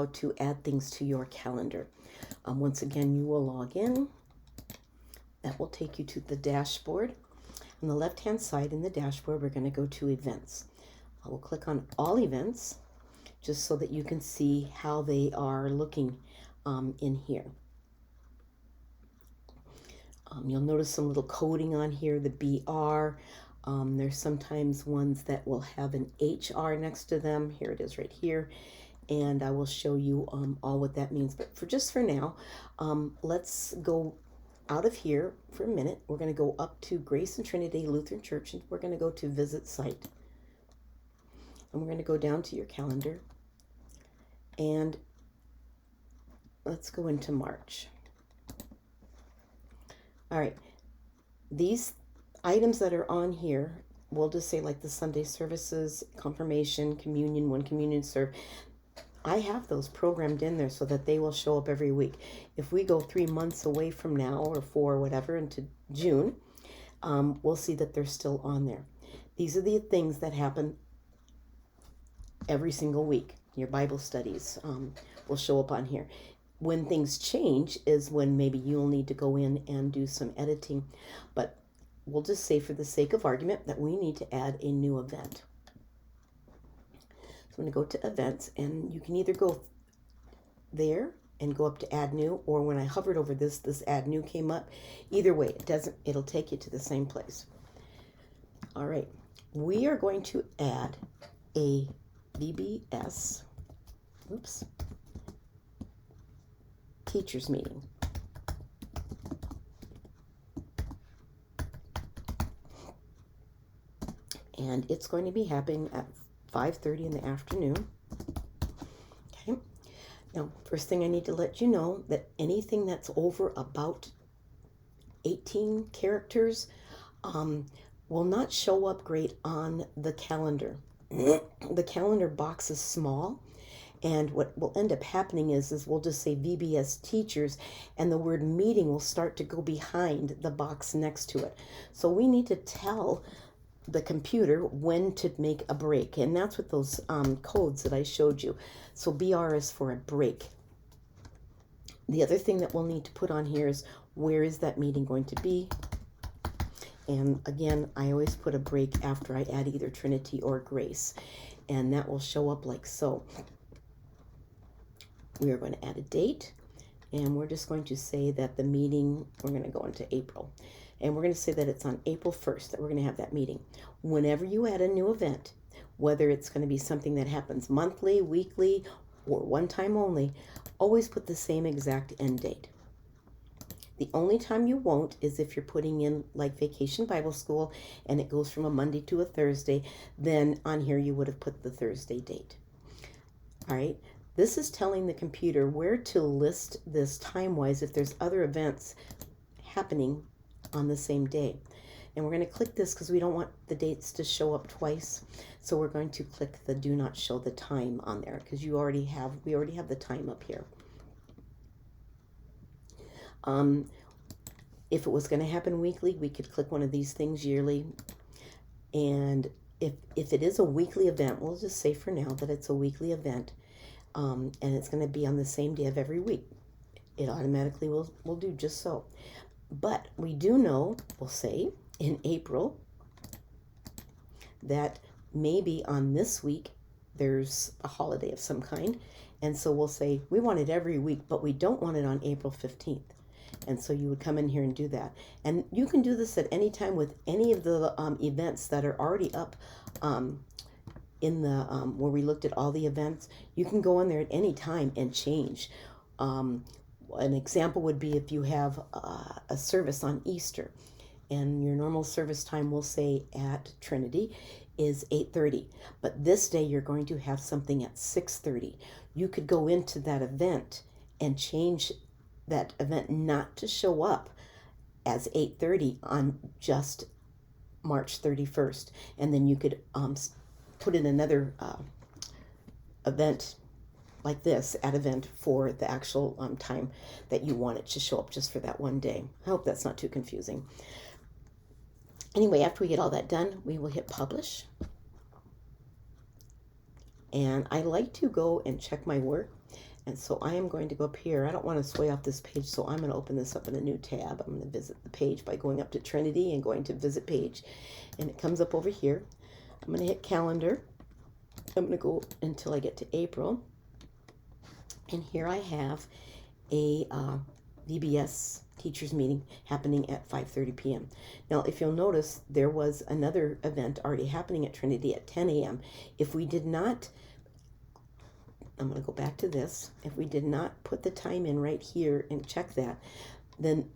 how to add things to your calendar. Once again, you will log in. That will take you to the dashboard. On the left-hand side in the dashboard, we're going to go to events. I will click on all events just so that you can see how they are looking in here. You'll notice some little coding on here, the BR. There's sometimes ones that will have an HR next to them. Here it is right here. And I will show you all what that means. But for now, let's go out of here for a minute. We're going to go up to Grace and Trinity Lutheran Church, and we're going to go to Visit Site. And we're going to go down to your calendar. And let's go into March. All right. These items that are on here, we'll just say like the Sunday services, confirmation, communion, one communion served. I have those programmed in there so that they will show up every week. If we go 3 months away from now, or 4 or whatever, into June, we'll see that they're still on there. These are the things that happen every single week. Your Bible studies will show up on here. When things change is when maybe you'll need to go in and do some editing. But we'll just say for the sake of argument that we need to add a new event. So I'm going to go to events, and you can either go there and go up to add new, or when I hovered over this add new came up. Either way, it'll take you to the same place. All right, we are going to add a VBS, teachers meeting. And it's going to be happening at 5:30 in the afternoon. Okay. Now, first thing I need to let you know that anything that's over about 18 characters will not show up great on the calendar. The calendar box is small, and what will end up happening is we'll just say VBS teachers, and the word meeting will start to go behind the box next to it. So we need to tell the computer when to make a break, and that's what those codes that I showed you. So BR is for a break. The other thing that we'll need to put on here is where is that meeting going to be. And again, I always put a break after I add either Trinity or Grace, and that will show up like so. We are going to add a date, and we're just going to say that the meeting, we're going to go into April. And we're going to say that it's on April 1st that we're going to have that meeting. Whenever you add a new event, whether it's going to be something that happens monthly, weekly, or one time only, always put the same exact end date. The only time you won't is if you're putting in like Vacation Bible School and it goes from a Monday to a Thursday, then on here you would have put the Thursday date. All right. This is telling the computer where to list this time-wise if there's other events happening on the same day. And we're going to click this because we don't want the dates to show up twice. So we're going to click the do not show the time on there because we already have the time up here. If it was going to happen weekly, we could click one of these things yearly. And if it is a weekly event, we'll just say for now that it's a weekly event, and it's going to be on the same day of every week. It automatically will do just so. But we do know, we'll say, in April, that maybe on this week, there's a holiday of some kind. And so we'll say, we want it every week, but we don't want it on April 15th. And so you would come in here and do that. And you can do this at any time with any of the events that are already up in the, where we looked at all the events. You can go in there at any time and change. An example would be if you have a service on Easter, and your normal service time, we'll say at Trinity, is 8:30. But this day you're going to have something at 6:30. You could go into that event and change that event not to show up as 8:30 on just March 31st. And then you could put in another event like this at event for the actual time that you want it to show up just for that one day. I hope that's not too confusing. Anyway, after we get all that done, we will hit publish. And I like to go and check my work And so I am going to go up here. I don't want to sway off this page, so I'm going to open this up in a new tab. I'm going to visit the page by going up to Trinity and going to visit page. And it comes up over here. I'm going to hit calendar. I'm going to go until I get to April. And here I have a VBS teachers meeting happening at 5:30 p.m. Now, if you'll notice, there was another event already happening at Trinity at 10 a.m. If we did not, I'm going to go back to this. If we did not put the time in right here and check that, then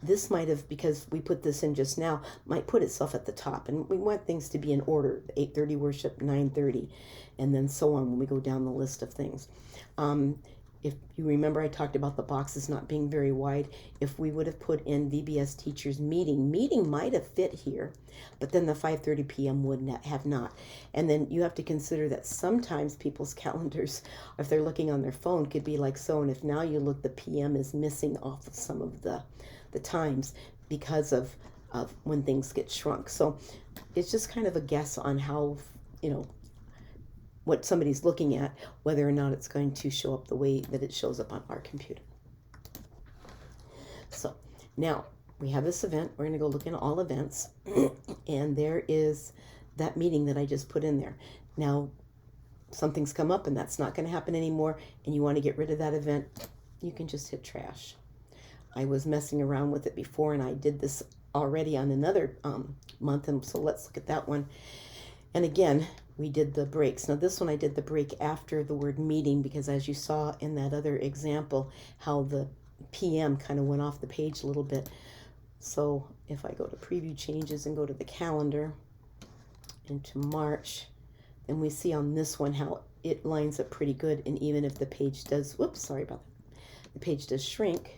this might have, because we put this in just now, might put itself at the top. And we want things to be in order. 8:30 worship, 9:30, and then so on when we go down the list of things. If you remember, I talked about the boxes not being very wide. If we would have put in VBS teachers meeting might have fit here, but then the 5:30 p.m. would not have not. And then you have to consider that sometimes people's calendars, if they're looking on their phone, could be like so. And if now you look, the PM is missing off of some of the times because of when things get shrunk. So it's just kind of a guess on how, what somebody's looking at, whether or not it's going to show up the way that it shows up on our computer. So now we have this event. We're going to go look in all events, and there is that meeting that I just put in there. Now, something's come up and that's not going to happen anymore, and you want to get rid of that event, you can just hit trash. I was messing around with it before, and I did this already on another month, and so let's look at that one. And again, we did the breaks. Now this one I did the break after the word meeting, because as you saw in that other example, how the PM kind of went off the page a little bit. So if I go to preview changes and go to the calendar into March, then we see on this one how it lines up pretty good. And even if the page does, whoops, sorry about that, the page does shrink,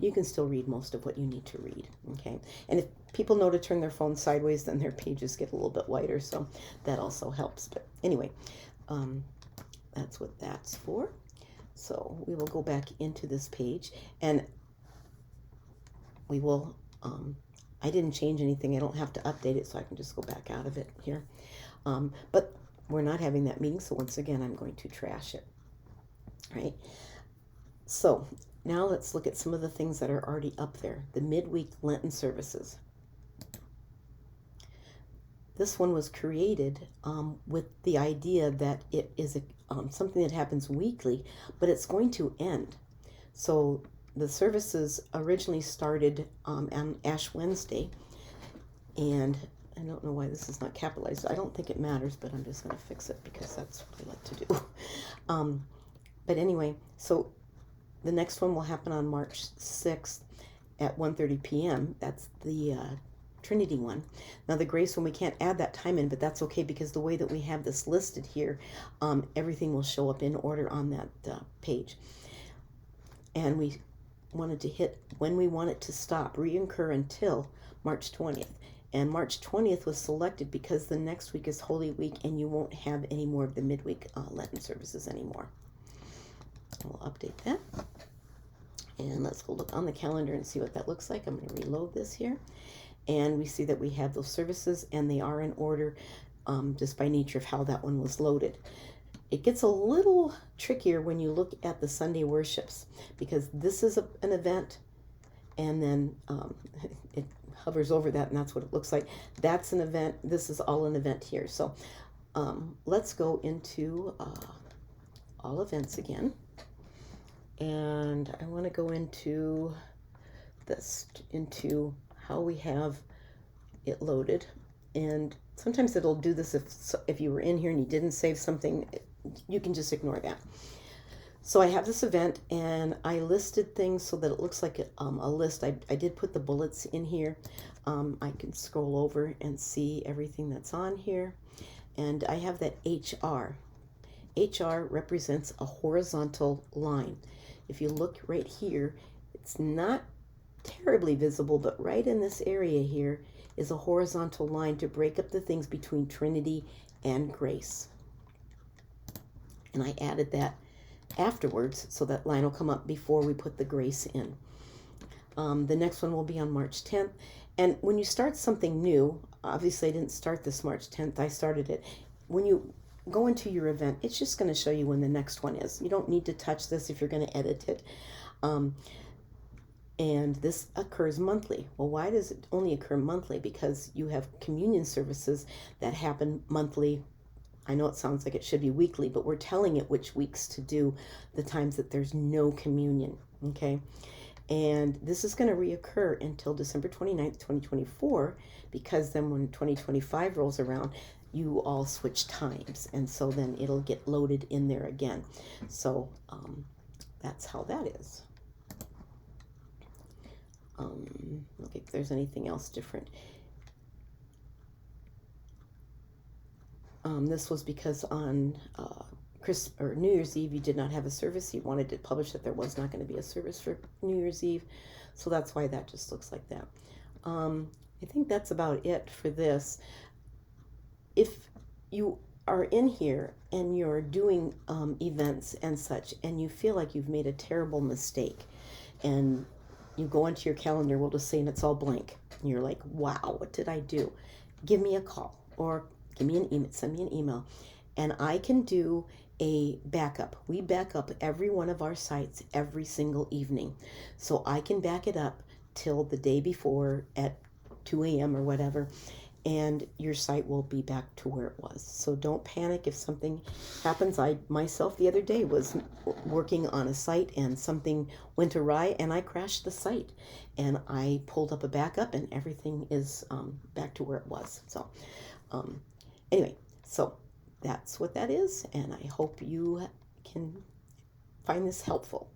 you can still read most of what you need to read, okay? And if people know to turn their phone sideways, then their pages get a little bit wider, so that also helps. But anyway, that's what that's for. So we will go back into this page, and we will, I didn't change anything. I don't have to update it, so I can just go back out of it here. But we're not having that meeting, so once again, I'm going to trash it, right? So now let's look at some of the things that are already up there. The midweek Lenten services. This one was created with the idea that it is something that happens weekly, but it's going to end. So the services originally started on Ash Wednesday, and I don't know why this is not capitalized. I don't think it matters, but I'm just going to fix it because that's what I like to do. But anyway, so the next one will happen on March 6th at 1:30 p.m. That's the Trinity one. Now the Grace one, we can't add that time in, but that's okay because the way that we have this listed here, everything will show up in order on that page. And we wanted to hit when we want it to stop, reincur until March 20th. And March 20th was selected because the next week is Holy Week, and you won't have any more of the midweek Lenten services anymore. We'll update that. And let's go look on the calendar and see what that looks like. I'm going to reload this here. And we see that we have those services, and they are in order just by nature of how that one was loaded. It gets a little trickier when you look at the Sunday worships, because this is an event, and then it hovers over that, and that's what it looks like. That's an event. This is all an event here. So let's go into all events again. And I want to go into this, into how we have it loaded. And sometimes it'll do this if you were in here and you didn't save something, you can just ignore that. So I have this event, and I listed things so that it looks like a list. I did put the bullets in here. I can scroll over and see everything that's on here. And I have that HR. HR represents a horizontal line. If you look right here, it's not terribly visible, but right in this area here is a horizontal line to break up the things between Trinity and Grace. And I added that afterwards, so that line will come up before we put the Grace in. The next one will be on March 10th. And when you start something new, obviously I didn't start this March 10th, I started it. When you go into your event. It's just going to show you when the next one is. You don't need to touch this if you're going to edit it. And this occurs monthly. Well, why does it only occur monthly? Because you have communion services that happen monthly. I know it sounds like it should be weekly, but we're telling it which weeks to do the times that there's no communion, okay? And this is going to reoccur until December 29th, 2024, because then when 2025 rolls around, you all switch times, and so then it'll get loaded in there again. So that's how that is. Okay, if there's anything else different. This was because on New Year's Eve you did not have a service. You wanted it published that there was not going to be a service for New Year's Eve, so that's why that just looks like that. I think that's about it for this. If you are in here and you're doing events and such, and you feel like you've made a terrible mistake, and you go into your calendar, we'll just say, and it's all blank, and you're like, wow, what did I do? Give me a call or give me an email, send me an email, and I can do a backup. We back up every one of our sites every single evening. So I can back it up till the day before at 2 a.m. or whatever, and your site will be back to where it was. So don't panic if something happens. I myself the other day was working on a site and something went awry and I crashed the site, and I pulled up a backup and everything is back to where it was. So anyway, so that's what that is, and I hope you can find this helpful.